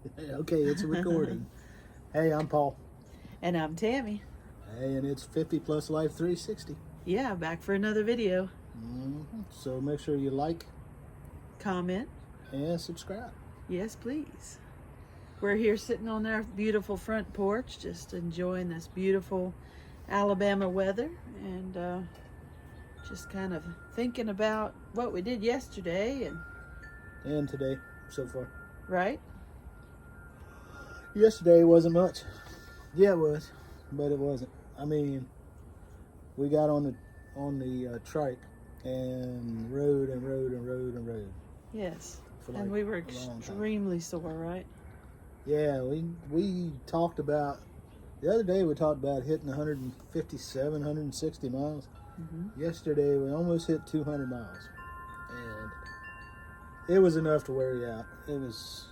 Okay, it's a recording. Hey, I'm Paul. And I'm Tammy. Hey, and it's 50 Plus Life 360. Yeah, back for another video. So make sure you like Comment. and subscribe. Yes, please. We're here sitting on our beautiful front porch, just enjoying this beautiful Alabama weather and just kind of thinking about what we did yesterday And today, so far. Right? Yesterday wasn't much. Yeah, it was, but it wasn't. I mean, we got on the Trike and rode. Yes. For And like we were a long time. extremely sore, right? Yeah, we talked about, the other day we talked about hitting 157, 160 miles. Yesterday we almost hit 200 miles. And it was enough to wear you out. It was,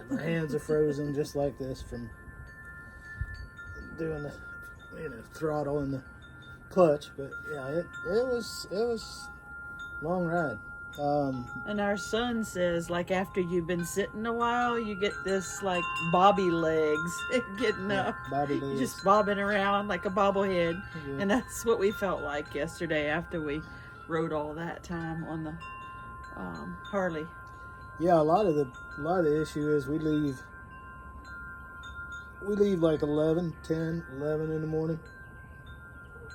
my hands are frozen just like this from doing the, throttle and the clutch. But yeah, it was a long ride. And our son says, like, after you've been sitting a while, you get this, like, bobby legs getting up. Bobby legs. Just bobbing around like a bobblehead. Yeah. And that's what we felt like yesterday after we rode all that time on the Harley. Yeah, a lot of the issue is we leave like 11 in the morning.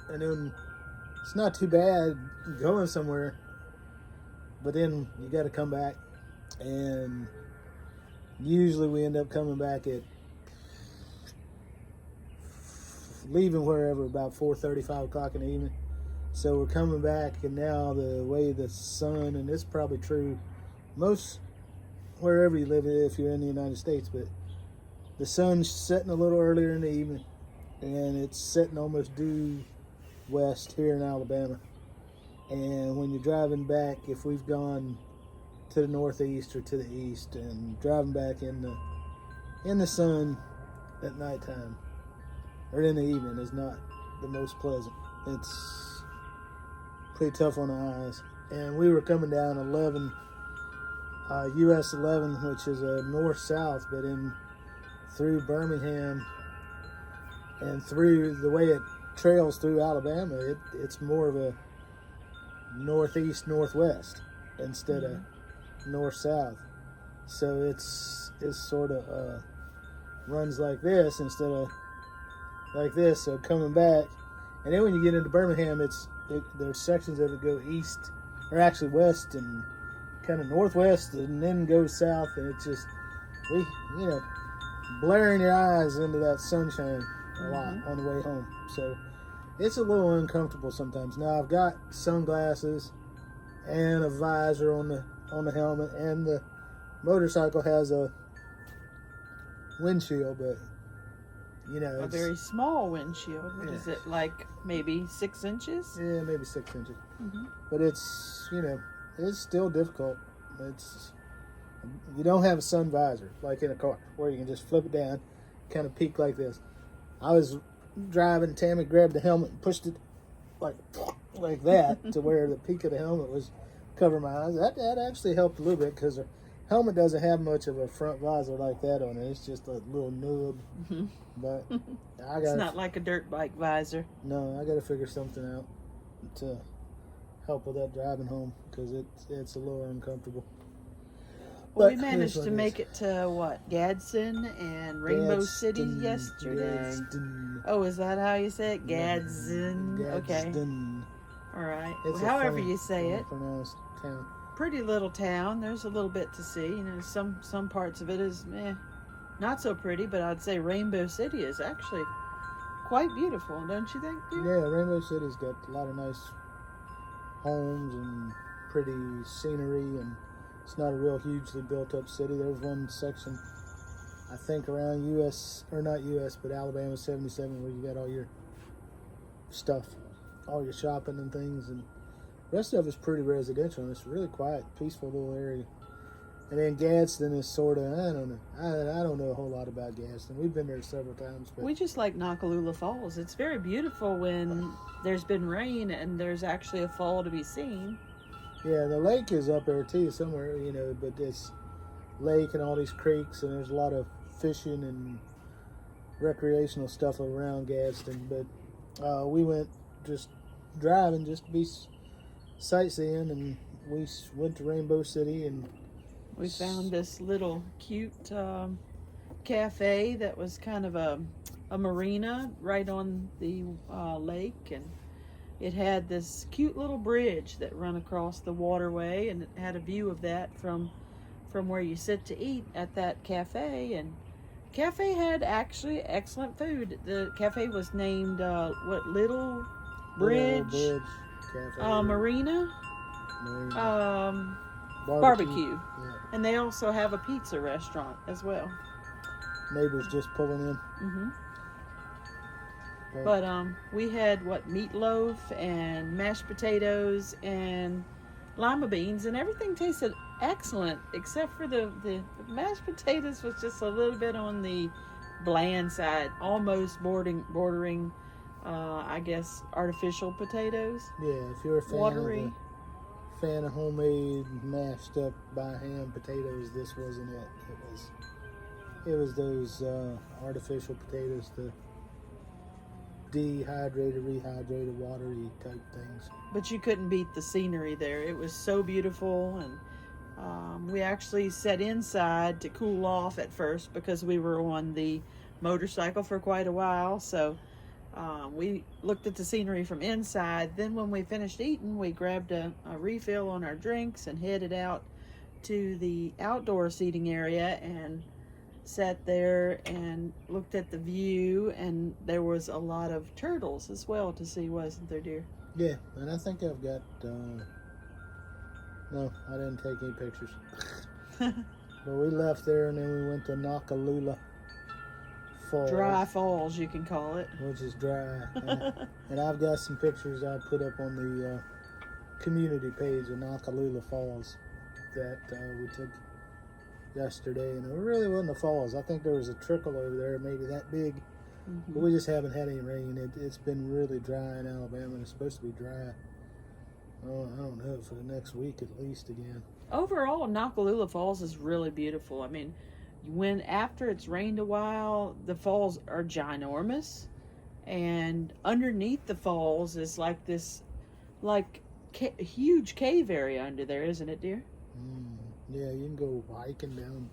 And then it's not too bad going somewhere. But then you got to come back, and usually we end up coming back at leaving wherever about 4:30, 5 o'clock in the evening. So we're coming back, and now the way the sun, and it's probably true most wherever you live if you're in the United States, but the sun's setting a little earlier in the evening, and it's setting almost due west here in Alabama. And when you're driving back, if we've gone to the northeast or to the east, and driving back in the sun at nighttime or in the evening is not the most pleasant. It's pretty tough on the eyes. And we were coming down 11, US 11, which is a north-south, but in through Birmingham and through the way it trails through Alabama, it's more of a northeast northwest instead of north south, so it's sort of runs like this instead of like this. So coming back, and then when you get into Birmingham, there's sections of it go east, or actually west and kind of northwest, and then goes south, and it's just blaring your eyes into that sunshine a lot on the way home. So it's a little uncomfortable sometimes. Now I've got sunglasses and a visor on the helmet, and the motorcycle has a windshield, but a very small windshield. What is it, like maybe 6 inches? Yeah, maybe 6 inches. But it's it's still difficult. You don't have a sun visor like in a car where you can just flip it down, kind of peek like this. I was driving, Tammy grabbed the helmet and pushed it like that to where the peak of the helmet was covering my eyes. That actually helped a little bit, because the helmet doesn't have much of a front visor like that on it. It's just a little nub. But it's not like a dirt bike visor. No, I got to figure something out to help with that driving home, because it's a little uncomfortable. Well, we managed to make it to Gadsden and Rainbow City yesterday. Oh, is that how you say it? Gadsden. Okay. All right. It's however you say it. Pronounced town. Pretty little town. There's a little bit to see. Some parts of it is not so pretty, but I'd say Rainbow City is actually quite beautiful, don't you think, dear? Yeah, Rainbow City's got a lot of nice homes and pretty scenery, and it's not a real hugely built-up city. There's one section, I think, around but Alabama 77, where you got all your stuff, all your shopping and things, and the rest of it's pretty residential, and it's a really quiet, peaceful little area. And then Gadsden is sort of, I don't know. I don't know a whole lot about Gadsden. We've been there several times. But we just like Nakalula Falls. It's very beautiful when there's been rain and there's actually a fall to be seen. Yeah, the lake is up there too somewhere, but lake and all these creeks, and there's a lot of fishing and recreational stuff around Gadsden. But we went just driving just to be sightseeing, and we went to Rainbow City, and we found this little cute cafe that was kind of a marina right on the lake, and it had this cute little bridge that run across the waterway, and it had a view of that from where you sit to eat at that cafe. And cafe had actually excellent food. The cafe was named Little Bridge, Cafe, Marina, Barbecue. Yeah. And they also have a pizza restaurant as well. Neighbors just pulling in. Mm-hmm. But we had meatloaf and mashed potatoes and lima beans, and everything tasted excellent except for the mashed potatoes was just a little bit on the bland side, almost bordering I guess artificial potatoes. Yeah, if you're a watery. Fan of homemade mashed up by hand potatoes, this wasn't it. It was those artificial potatoes, the dehydrated, rehydrated, watery type things. But you couldn't beat the scenery there. It was so beautiful, and we actually sat inside to cool off at first because we were on the motorcycle for quite a while. So we looked at the scenery from inside. Then when we finished eating, we grabbed a refill on our drinks and headed out to the outdoor seating area and sat there and looked at the view, and there was a lot of turtles as well to see, wasn't there, dear? Yeah, and I think I've got no, I didn't take any pictures. But we left there, and then we went to Nakalula Falls. Dry Falls, you can call it. Which is dry. And I've got some pictures I put up on the community page of Nakalula Falls that we took yesterday, and it really wasn't a falls. I think there was a trickle over there, maybe that big. Mm-hmm. But we just haven't had any rain. It's been really dry in Alabama, and it's supposed to be dry. Oh, I don't know, for the next week at least again. Overall, Nakalula Falls is really beautiful. I mean, after it's rained a while, the falls are ginormous, and underneath the falls is like this, huge cave area under there, isn't it, dear? Yeah, you can go hiking down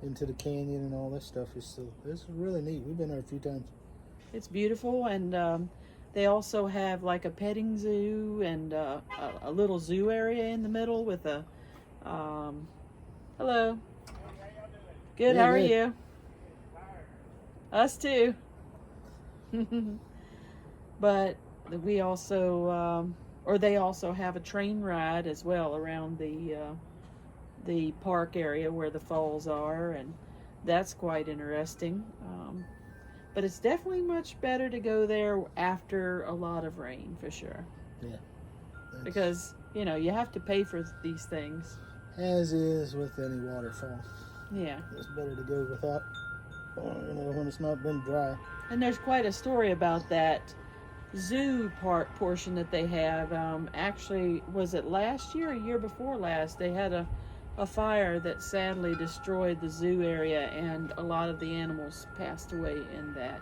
into the canyon and all this stuff. This is really neat. We've been there a few times. It's beautiful, and they also have like a petting zoo and a little zoo area in the middle with a hello. Good, how are you? Us too. But we also they also have a train ride as well around the park area where the falls are, and that's quite interesting. But it's definitely much better to go there after a lot of rain, for sure. Yeah. Because, you have to pay for these things. As is with any waterfall. Yeah. It's better to go without, when it's not been dry. And there's quite a story about that zoo portion that they have. Actually, was it last year or year before last? They had a fire that sadly destroyed the zoo area, and a lot of the animals passed away in that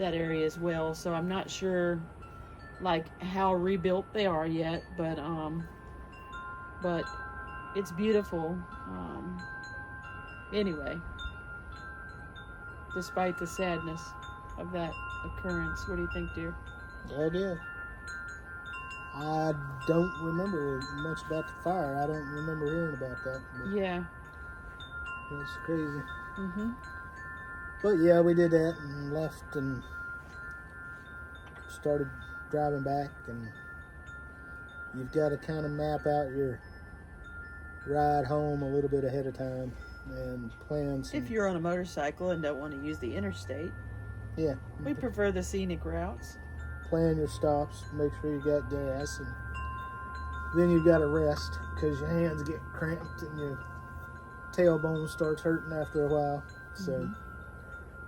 area as well. So I'm not sure how rebuilt they are yet, but it's beautiful. Anyway, despite the sadness of that occurrence, what do you think, dear? Oh, dear. I don't remember much about the fire. I don't remember hearing about that. Yeah. It's crazy. Mm-hmm. But yeah, we did that and left and started driving back, and you've got to kind of map out your ride home a little bit ahead of time and plan some... If you're on a motorcycle and don't want to use the interstate. Yeah. We prefer the scenic routes. Plan your stops, make sure you got gas, and then you've got to rest because your hands get cramped and your tailbone starts hurting after a while. So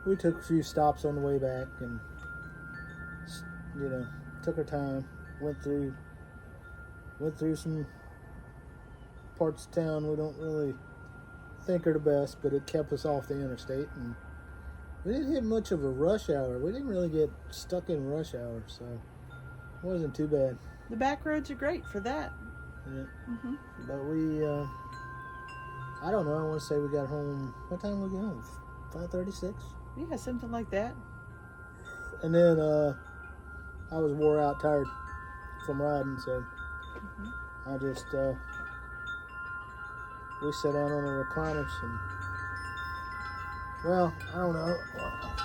we took a few stops on the way back and, took our time, went through some parts of town we don't really think are the best, but it kept us off the interstate, and we didn't hit much of a rush hour. We didn't really get stuck in rush hour, so it wasn't too bad. The back roads are great for that. Yeah. But we, I don't know, I want to say we got home, what time did we get home? 5:36? Yeah, something like that. And then I was wore out, tired from riding, so I just, we sat down on the recliners and, well, I don't know.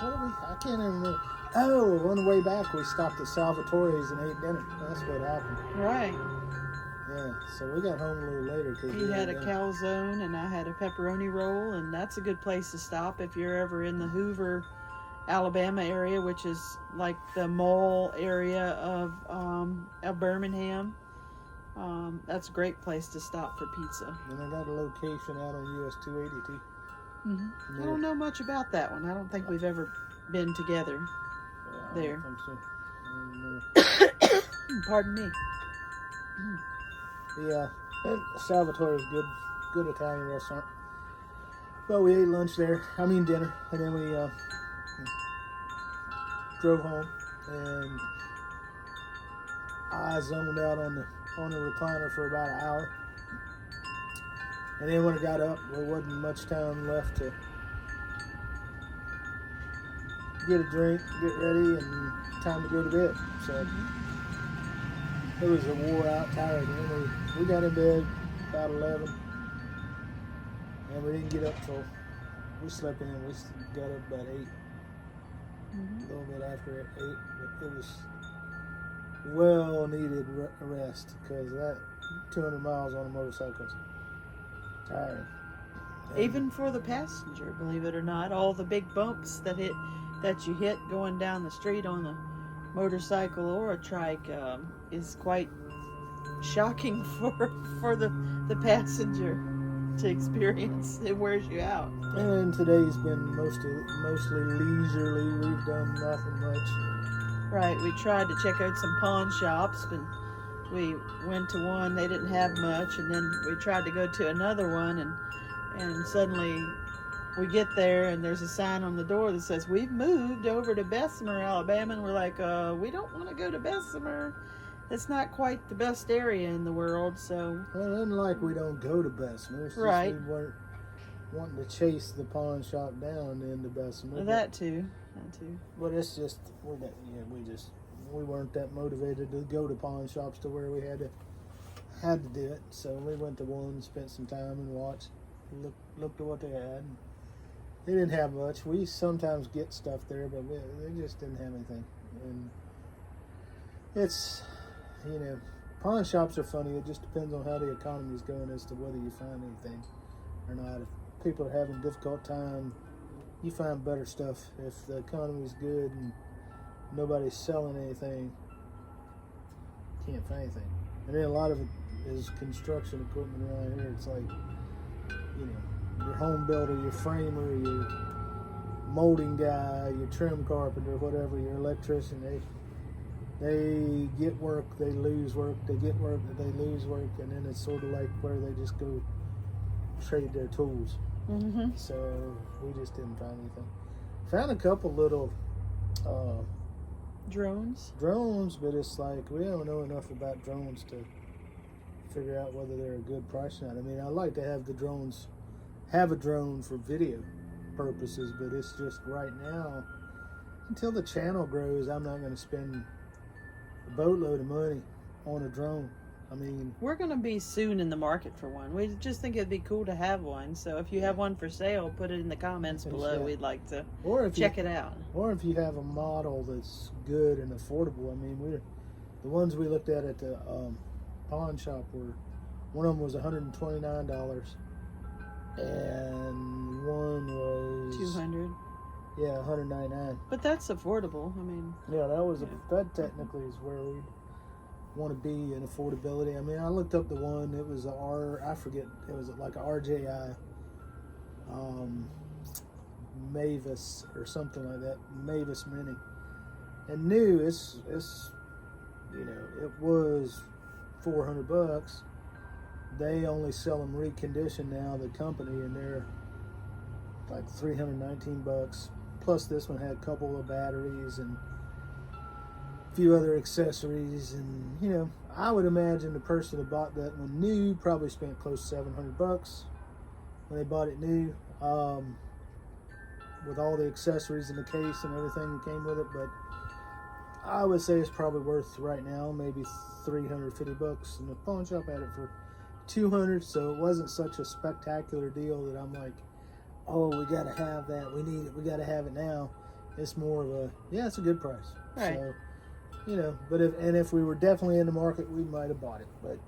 What did we, I can't even remember. Oh, on the way back, we stopped at Salvatore's and ate dinner. That's what happened. Right. Yeah, so we got home a little later. Cause You had a calzone and I had a pepperoni roll, and that's a good place to stop if you're ever in the Hoover, Alabama area, which is like the mall area of Birmingham. That's a great place to stop for pizza. And I got a location out on US 282. I don't know much about that one. I don't think we've ever been together there. I don't think so. Pardon me. Yeah, Salvatore is good Italian restaurant. But we ate lunch there. I mean dinner, and then we drove home, and I zoned out on the recliner for about an hour. And then when I got up, there wasn't much time left to get a drink, get ready, and time to go to bed. So it was a wore out, tired. And we got in bed about 11, and we didn't get up till we slept in. We got up about 8, a little bit after 8. But it was well needed rest because that 200 miles on a motorcycle is tiring. Even for the passenger, believe it or not, all the big bumps that you hit going down the street on a motorcycle or a trike is quite shocking for the passenger to experience. It wears you out. And today's been mostly leisurely. We've done nothing much. Right, we tried to check out some pawn shops, but we went to one, they didn't have much, and then we tried to go to another one, and suddenly we get there and there's a sign on the door that says, "We've moved over to Bessemer, Alabama," and we're like, we don't want to go to Bessemer. It's not quite the best area in the world, so... Well, it isn't like we don't go to Bessemer. It's right. Just we weren't wanting to chase the pawn shop down into Bessemer. That too. But it's just, we weren't that motivated to go to pawn shops to where we had to do it. So we went to one, spent some time and watched, looked at what they had. They didn't have much. We sometimes get stuff there, but they just didn't have anything. And it's, pawn shops are funny. It just depends on how the economy is going as to whether you find anything or not. If people are having a difficult time, you find better stuff. If the economy's good and nobody's selling anything, you can't find anything. And then a lot of it is construction equipment around here. It's like, your home builder, your framer, your molding guy, your trim carpenter, whatever, your electrician, they get work, they lose work, they get work, they lose work, and then it's sort of like where they just go trade their tools. So we just didn't find anything. Found a couple little drones, but it's like we don't know enough about drones to figure out whether they're a good price or not. I mean, I like to have a drone for video purposes, but it's just right now, until the channel grows, I'm not going to spend a boatload of money on a drone. I mean, we're going to be soon in the market for one. We just think it'd be cool to have one. So if you have one for sale, put it in the comments below. We'd like to check it out. Or if you have a model that's good and affordable. I mean, the ones we looked at the pawn shop one of them was $129, and one was $200. Yeah, $199. But that's affordable. I mean, yeah, that technically is where we'd want to be in affordability. I mean, I looked up the one. It was I forget. It was like a RJI Mavis or something like that. Mavis Mini. And new, it was $400, they only sell them reconditioned now, the company, and they're like $319. Plus, this one had a couple of batteries and a few other accessories. And you know, I would imagine the person that bought that one new probably spent close to $700 when they bought it new, with all the accessories and the case and everything that came with it. But I would say it's probably worth right now maybe $350, and the pawn shop had it for $200. So it wasn't such a spectacular deal that I'm like, oh, we got to have that, we need it, we got to have it now. It's more of a, yeah, it's a good price. Right. So, you know, but if we were definitely in the market, we might have bought it. But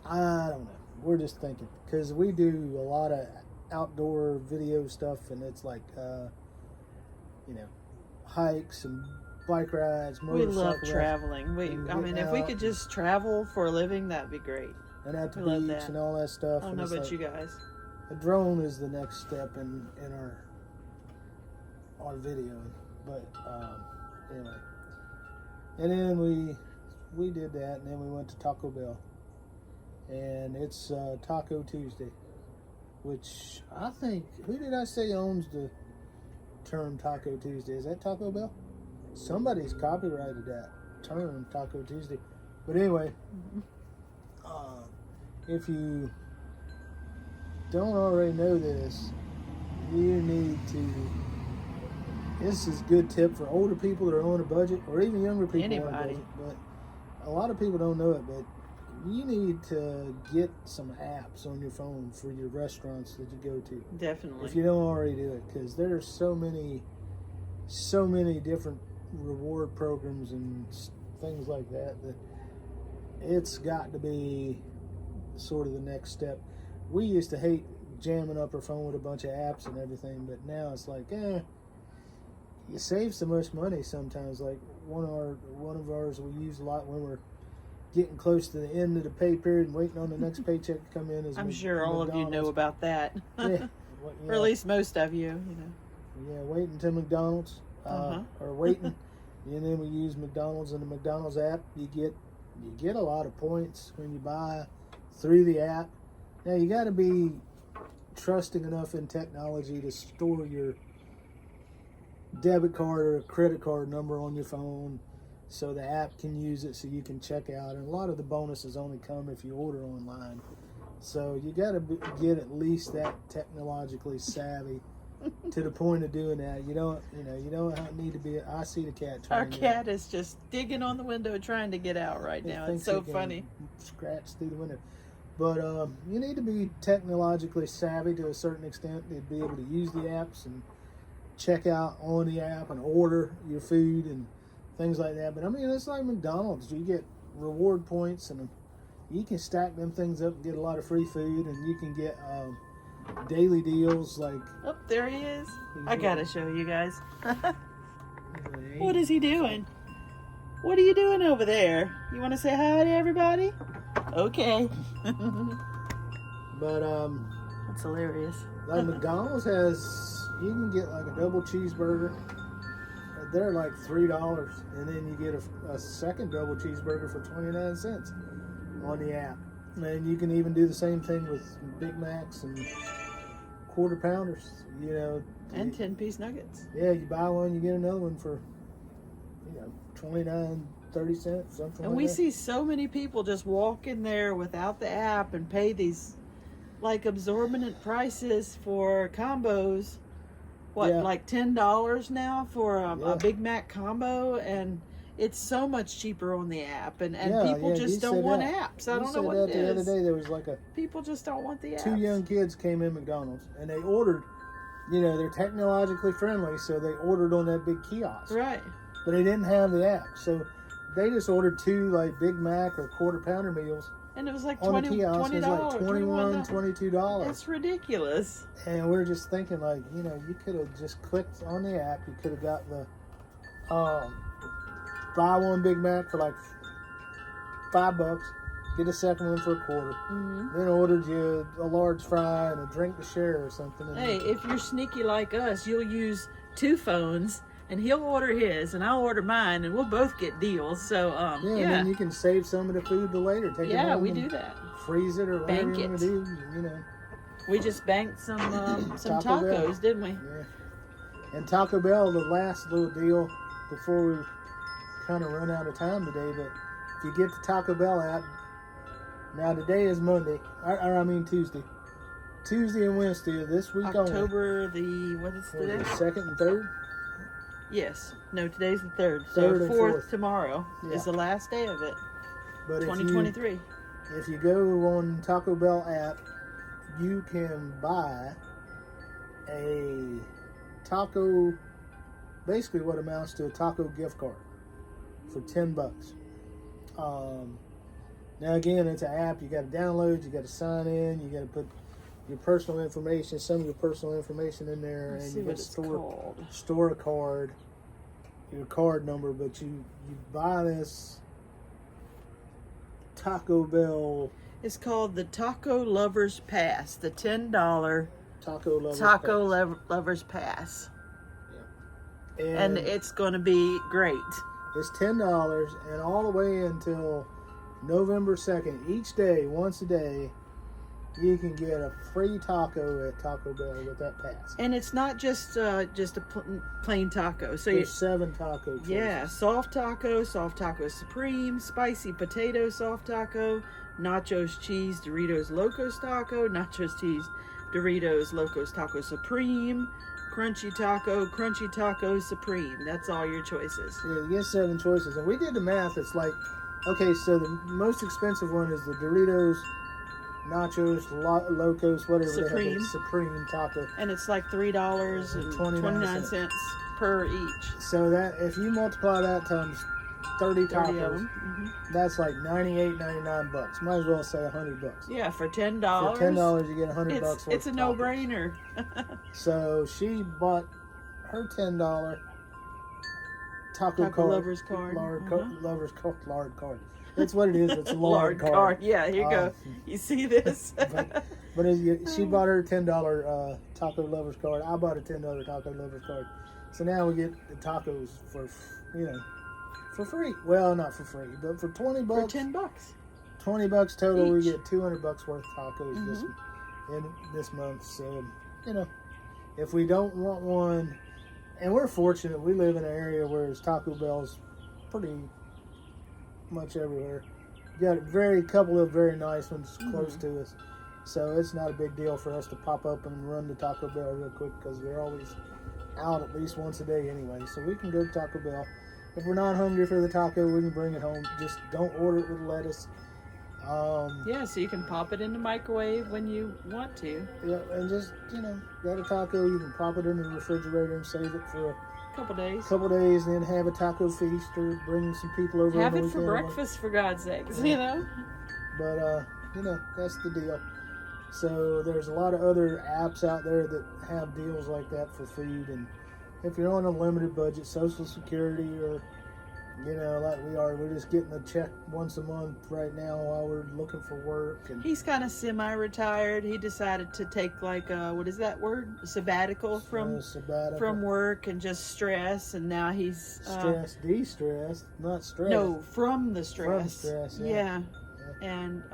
I don't know. We're just thinking, because we do a lot of outdoor video stuff, and it's like, you know, hikes and bike rides, We motorcycle love rides, traveling. I mean, if we could just travel for a living, that'd be great. and at the we love beach that. and all that stuff. I don't And know it's about like, you guys. a drone is the next step in our video, but anyway. And then we did that, and then we went to Taco Bell, and it's Taco Tuesday, which I think, who did I say owns the term Taco Tuesday? Is that Taco Bell? Somebody's copyrighted that term, Taco Tuesday. But anyway, if you don't already know this, you need to. This is a good tip for older people that are on a budget, or even younger people on a Anybody. budget. But a lot of people don't know it. But you need to get some apps on your phone for your restaurants that you go to. Definitely. If you don't already do it, because there's so many different reward programs and things like that it's got to be sort of the next step. We used to hate jamming up our phone with a bunch of apps and everything, but now it's like, you save so much money sometimes. Like one of ours we use a lot when we're getting close to the end of the pay period and waiting on the next paycheck to come in. I'm sure all of you know about that. Yeah. Or at least most of you, you know. Yeah, waiting to McDonald's, or waiting, and then we use McDonald's and the McDonald's app. You get a lot of points when you buy through the app. Now you got to be trusting enough in technology to store your debit card or credit card number on your phone, so the app can use it, so you can check out. And a lot of the bonuses only come if you order online. So you got to get at least that technologically savvy to the point of doing that. You don't need to be. I see the cat. Our cat is just digging on the window trying to get out right now. It's so funny. Scratch through the window. But you need to be technologically savvy to a certain extent to be able to use the apps and check out on the app and order your food and things like that. But I mean, it's like McDonald's. You get reward points, and you can stack them things up and get a lot of free food, and you can get daily deals like. Oh, there he is. I gotta show you guys. What is he doing? What are you doing over there? You want to say hi to everybody? Okay. But that's hilarious. Like McDonald's has, you can get like a double cheeseburger. They're like $3, and then you get a second double cheeseburger for 29 cents on the app. And you can even do the same thing with Big Macs and quarter pounders, And 10-piece nuggets. Yeah, you buy one, you get another one for, 29, 30 cents, something And like we that. see so many people just walk in there without the app and pay these like exorbitant prices for combos. Like $10 now for a Big Mac combo, and it's so much cheaper on the app, and people just don't want apps. I don't know what it is. The other day there was like people just don't want the apps. 2 young kids came in McDonald's, and they ordered, they're technologically friendly, so they ordered on that big kiosk. Right. But they didn't have the app, so they just ordered 2 like Big Mac or quarter pounder meals. And it was like on the kiosk. $20. It was like $21, $22. It's ridiculous. And we're just thinking, like, you could have just clicked on the app. You could have got the buy one Big Mac for like $5, get a second one for $0.25. Then ordered you a large fry and a drink to share or something. Hey, if you're sneaky like us, you'll use 2 phones and he'll order his, and I'll order mine, and we'll both get deals. So, Yeah, and then you can save some of the food to later. Take it home we and do that. freeze it or whatever Bank you want it. to do. You know. We just banked some Taco tacos, Bell. didn't we? Yeah. And Taco Bell, the last little deal before we kind of run out of time today, but if you get the Taco Bell app, now today is Monday, I mean Tuesday. Tuesday and Wednesday of this week October what is only. today? The 2nd and 3rd? Yes. No, today's the 3rd. So 3rd and 4th 4th. tomorrow Yeah. is the last day of it. But 2023. if you go on Taco Bell app, you can buy a taco, basically what amounts to a taco gift card for $10. Now again, it's an app. You got to download. You got to sign in. You got to put your personal information, some of your personal information in there, Let's and see you what got it's to called. store a card, your card number. But you buy this Taco Bell. It's called the Taco Lovers Pass. The $10 Taco Lovers Pass. Yeah. And it's going to be great. It's $10, and all the way until November 2nd, each day, once a day, you can get a free taco at Taco Bell with that pass. And it's not just a plain taco. So There's 7 taco choices. yeah, soft taco supreme, spicy potato soft taco, nachos cheese Doritos Locos taco, nachos cheese Doritos Locos taco supreme, crunchy taco supreme. That's all your choices. Yeah, you get 7 choices. And we did the math. It's like, okay, so the most expensive one is the Doritos Nachos Locos, whatever Supreme. they have, Supreme taco. And it's like $3.29 per each. So that if you multiply that times 30 30 of tacos, them. that's like $98.99. Might as well say $100. Yeah, for $10. For $10, you get $100 worth. It's a of tacos. no-brainer. So she bought her $10 taco card, Lovers card. lovers lard card. That's what it is. It's a lard card. Yeah, here you go. You see this? but she bought her $10 taco lovers card. I bought a $10 taco lovers card. So now we get the tacos for for free. Well, not for free, but for $20. For $10. $20 total. We Each. get $200 worth of tacos this month. So if we don't want one, and we're fortunate, we live in an area where there's Taco Bell's pretty much everywhere. You got a couple of very nice ones close to us, so it's not a big deal for us to pop up and run to Taco Bell real quick because they're always out at least once a day anyway. So we can go to Taco Bell. If we're not hungry for the taco, we can bring it home. Just don't order it with lettuce. Yeah, so you can pop it in the microwave when you want to. Yeah, and just got a taco, you can pop it in the refrigerator and save it for a Couple days. days, and then have a taco feast or bring some people over. Have on the it for weekend. breakfast, for God's sakes, But that's the deal. So there's a lot of other apps out there that have deals like that for food, and if you're on a limited budget, Social Security or like we are, we're just getting a check once a month right now while we're looking for work. And He's kind of semi-retired. He decided to take what is that word? Sabbatical from work and just stress, and now he's de-stressed, not stress. No, from the stress. From stress, yeah. And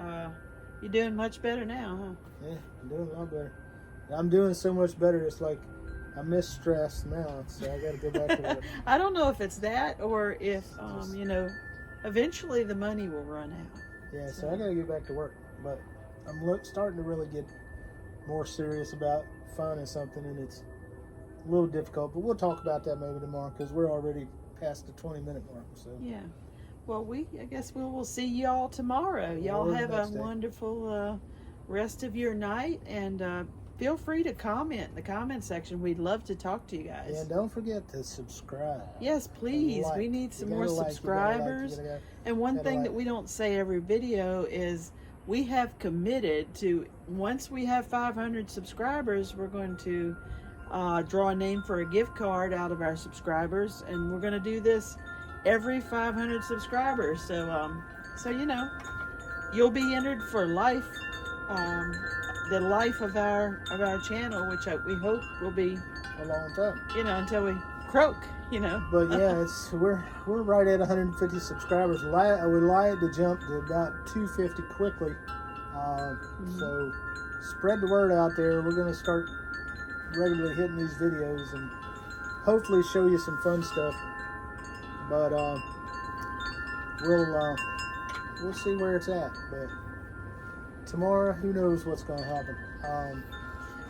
you're doing much better now, huh? Yeah, I'm doing a lot better. I'm doing so much better. It's like I miss stress now, so I got to go back to work. I don't know if it's that or if eventually the money will run out. Yeah, so I got to get back to work, but I'm starting to really get more serious about finding something, and it's a little difficult. But we'll talk about that maybe tomorrow because we're already past the 20-minute mark. So yeah. Well, I guess we will see y'all tomorrow. Y'all have a wonderful rest of your night, and feel free to comment in the comment section. We'd love to talk to you guys. And don't forget to subscribe. Yes, please. We need some more subscribers. And one thing that we don't say every video is we have committed to, once we have 500 subscribers, we're going to draw a name for a gift card out of our subscribers, and we're going to do this every 500 subscribers. So you'll be entered for life, the life of our channel, which we hope will be a long time. Until we croak, you know. But yeah, we're right at 150 subscribers. I would like to jump to about 250 quickly. So spread the word out there. We're gonna start regularly hitting these videos and hopefully show you some fun stuff. But we'll see where it's at. But tomorrow, who knows what's gonna happen.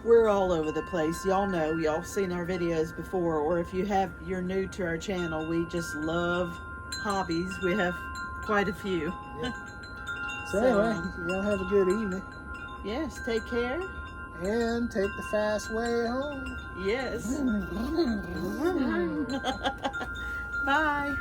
We're all over the place. Y'all know, y'all seen our videos before, or if you're new to our channel, we just love hobbies. We have quite a few. Yeah. So anyway, y'all have a good evening. Yes, take care. And take the fast way home. Yes. Bye.